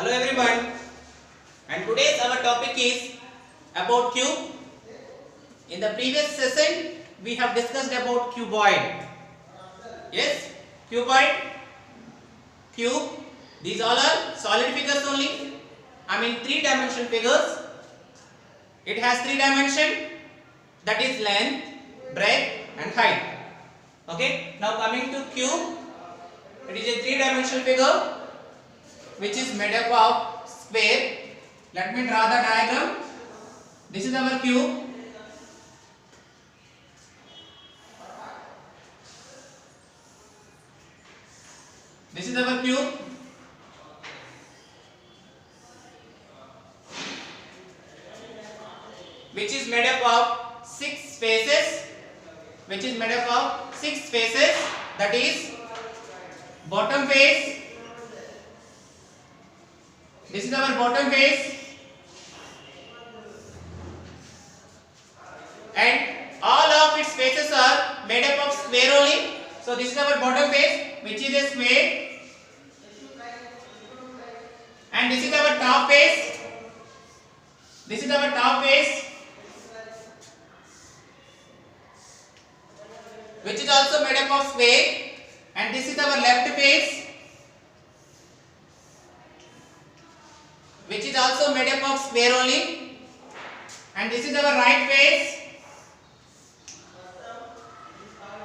Hello everyone, and today's our topic is about cube. In the previous session we have discussed about cuboid. Yes, cuboid, cube, these all are solid figures only. I mean three-dimensional figures. It has three dimension, that is length, breadth and height. Okay, now coming to cube, it is a three-dimensional figure which is made up of square. Let me draw the diagram. This is our cube. This is our cube. Which is made up of six faces. Which is made up of six faces. That is bottom face. This is our bottom face, and all of its faces are made up of square only. So this is our bottom face, which is a square, and this is our top face. This is our top face, which is also made up of square, and this is our left face, which is also made up of square only, and this is our right face,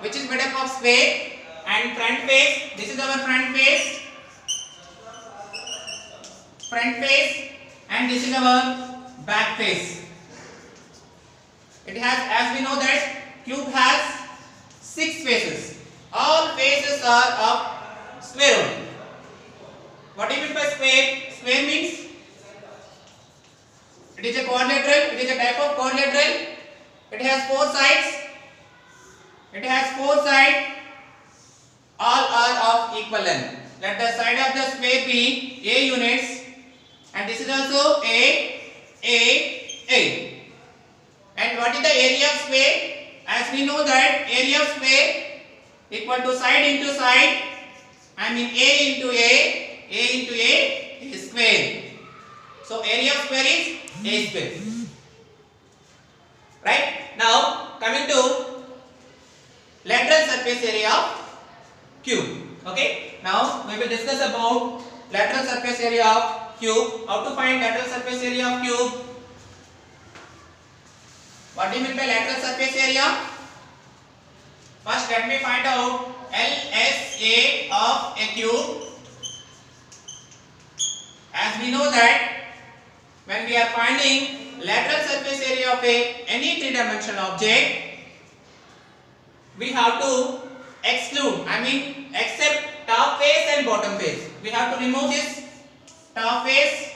which is made up of square, and front face. This is our front face, and this is our back face. It has, as we know that cube has six faces. All faces are of square only. What do you mean by square? Square means it is a quadrilateral. It is a type of quadrilateral. It has four sides. All are of equal length. Let the side of the square be A units, and this is also A. And what is the area of square? As we know that area of square equal to side into side. I mean A into A is square. So area of square is A square. Right? Now coming to lateral surface area of cube. Okay? Now we will discuss about lateral surface area of cube. How to find lateral surface area of cube? What do you mean by lateral surface area? First let me find out LSA of a cube. As we know that when we are finding lateral surface area of any three-dimensional object, we have to exclude, except top face and bottom face. We have to remove this top face.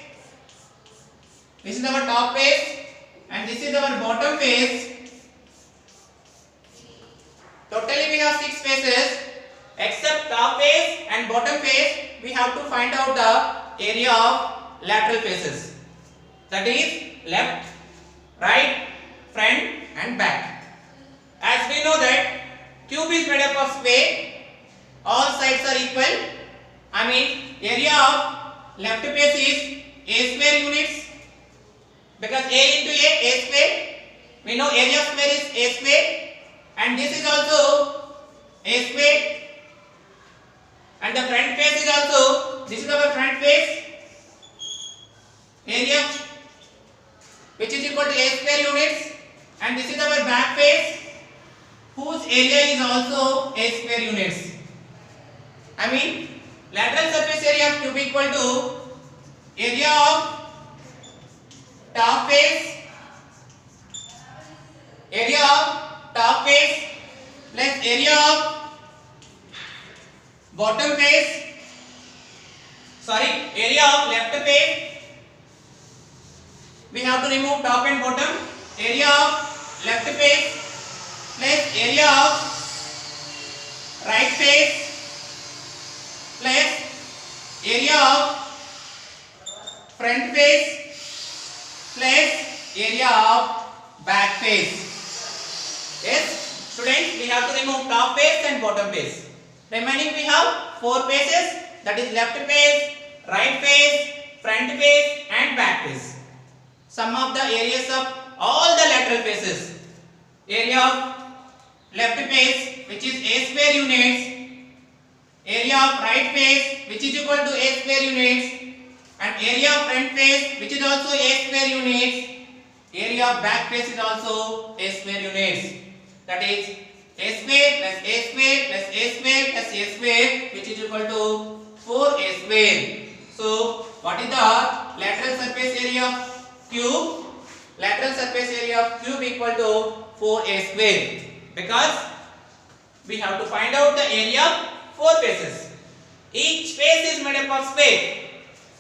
This is our top face, and this is our bottom face. Totally we have six faces. Except top face and bottom face, we have to find out the area of lateral faces. That is left, right, front and back. As we know that cube is made up of square, all sides are equal. Area of left face is A square units, because A into A square. We know area of square is A square, and this is also A square, and the front face is also, this is our front face, area which is equal to A square units, and this is our back face, whose area is also A square units. Lateral surface area of cube equal to area of top face plus area of bottom face, area of left face. We have to remove top and bottom. Area of left face plus area of right face plus area of front face plus area of back face. Yes, students, we have to remove top face and bottom face. Remaining we have four faces, that is left face, right face, front face and back face. Sum of the areas of all the lateral faces. Area of left face, which is a square units, area of right face, which is equal to a square units, and area of front face, which is also a square units, area of back face is also a square units. That is a square plus a square plus a square plus a square, which is equal to 4a square. So what is the lateral surface area of cube? Lateral surface area of cube equal to 4a square, because we have to find out the area of 4 faces. Each face is made up of square.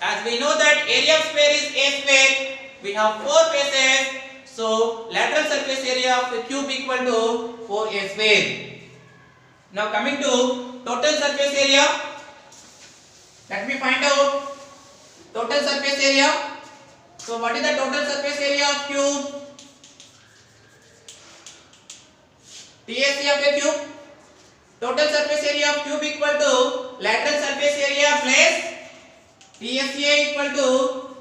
As we know that area of square is a square, we have 4 faces, so lateral surface area of the cube equal to 4a square. Now coming to total surface area, let me find out total surface area. So what is the total surface area of cube? TSC of a cube. Total surface area of cube equal to lateral surface area plus TSCA equal to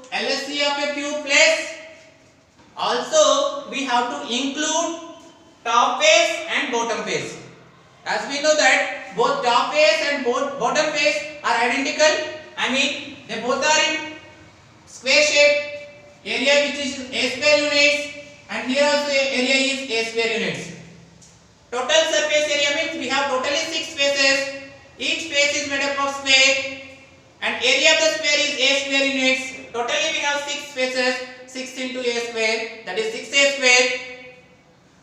LSC of a cube plus, also we have to include top face and bottom face. As we know that both top face and bottom face are identical. I mean they both are in square shape. Area which is a square units, and here also area is a square units. Total surface area means we have totally 6 faces. Each face is made up of square, and area of the square is a square units. Totally we have 6 faces. 6 into a square, that is 6a square.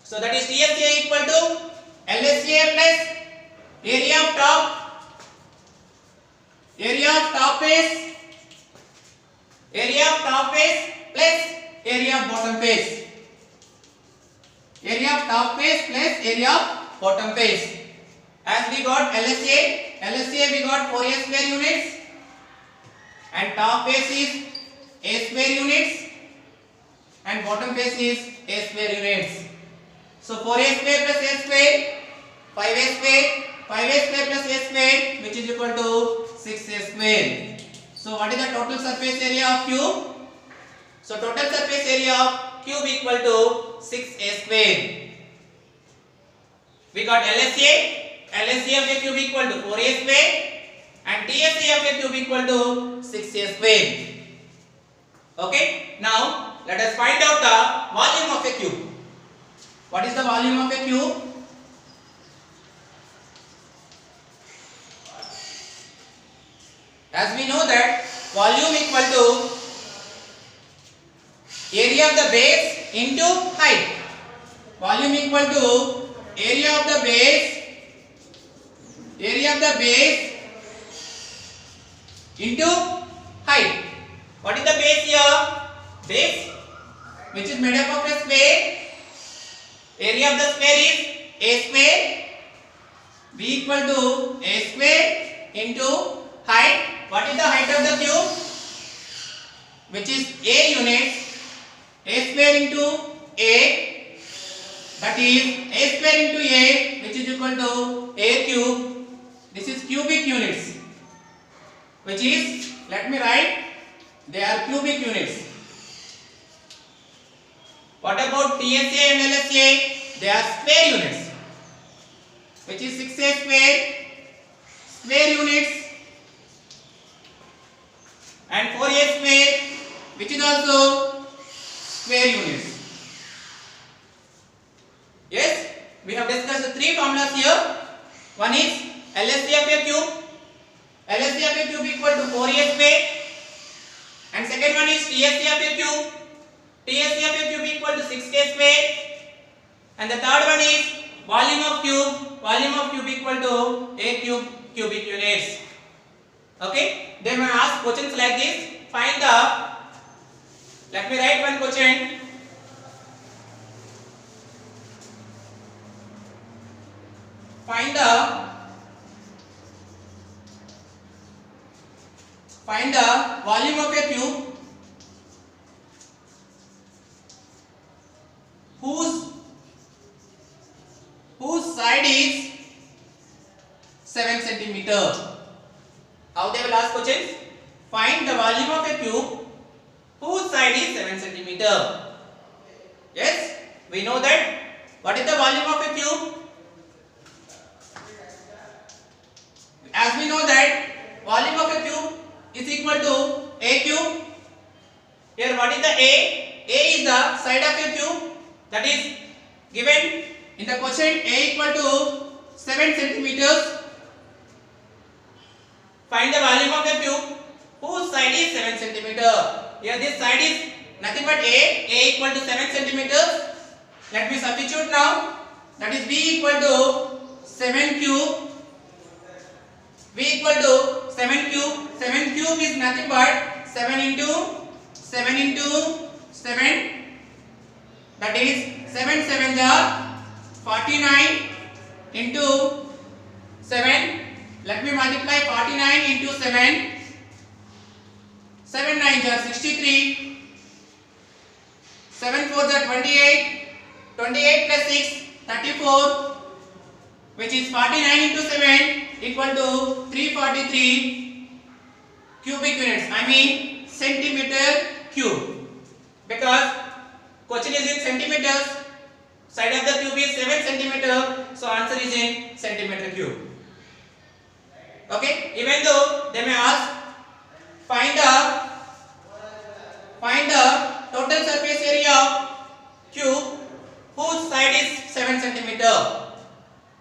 So that is TSA equal to LSA plus area of top face, area of top face plus area of bottom face. Area of top face plus area of bottom face. As we got LSA we got 4a square units, and top face is a square units, and bottom face is a square units. So 4a square plus a square, 5a square plus a square, which is equal to 6a square. So what is the total surface area of cube? So total surface area of cube equal to 6a square. We got LSA of a cube equal to 4a square, and TSA of a cube equal to 6a square. Okay, now let us find out the volume of a cube. What is the volume of a cube? As we know that volume equal to area of the base into height. Volume equal to area of the base into height. What is the base here? Base, which is made up of a square. Area of the square is a square. B equal to a square into height. What is the height of the cube? Which is a units. A square into a, that is a square into a, which is equal to a cube. This is cubic units, which is, let me write, they are cubic units. What about TSA and LSA? They are square units, which is 6a square units, and 4a square, which is also square units. Yes, we have discussed 3 formulas here. One is LSA of a cube. LSA of a cube equal to 4a square, and second one is TSA of a cube. TSA of a cube equal to 6a square, and the third one is volume of cube. Volume of cube equal to a cube cubic units. Okay, they may ask questions like this. Find the, let me write one question. Find the volume of a cube whose side is 7 centimeter. How they will ask questions? Find the volume of a cube side is 7 centimeter. Yes, we know that. What is the volume of a cube? As we know that volume of a cube is equal to a cube. Here what is the A? A is the side of a cube, that is given in the question. A equal to 7 centimeters. Find the volume of a cube whose side is 7 centimeter. Here this side is nothing but A equal to 7 centimeters. Let me substitute now. That is B equal to 7 cube. V equal to 7 cube. 7 cube is nothing but 7 into 7, that is 7 7s are 49 into 7. Let me multiply 49 into 7. 7 9s are 63. 7 4s are 28. 28 plus 6, 34, which is 49 into 7 equal to 343 cubic units. I mean centimeter cube. Because question is in centimeters, side of the cube is 7 centimeter, so answer is in centimeter cube. Okay, even though they may ask find the total surface area of cube whose side is 7 centimeter.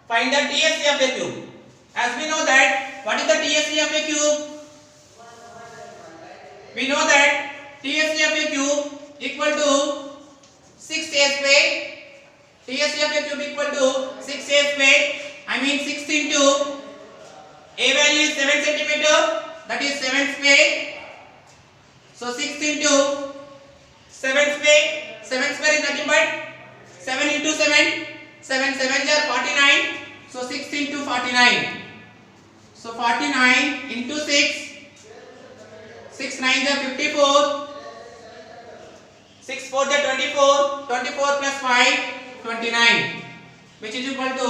Find the TSE of a cube. As we know that, what is the TSE of a cube? We know that TSE of a cube equal to 6a square. TSE of a cube equal to 6a square. I mean 6 into a value is 7 centimeter. That is 7 square. So 6 into 7 square. 7 square is nothing but 7 into 7. 7 7s are 49. So 6 into 49. So 49 into 6. 6 9s are 54. 6 4s are 24. 24 plus 5, 29. Which is equal to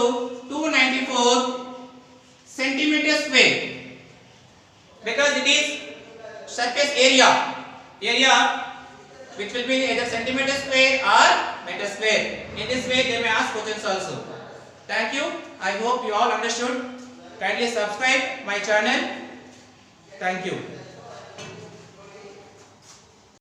294 centimeter square. Because it is surface area. Which will be either centimeter square or meter square. In this way they may ask questions also. Thank you. I hope you all understood. Kindly subscribe my channel. Thank you.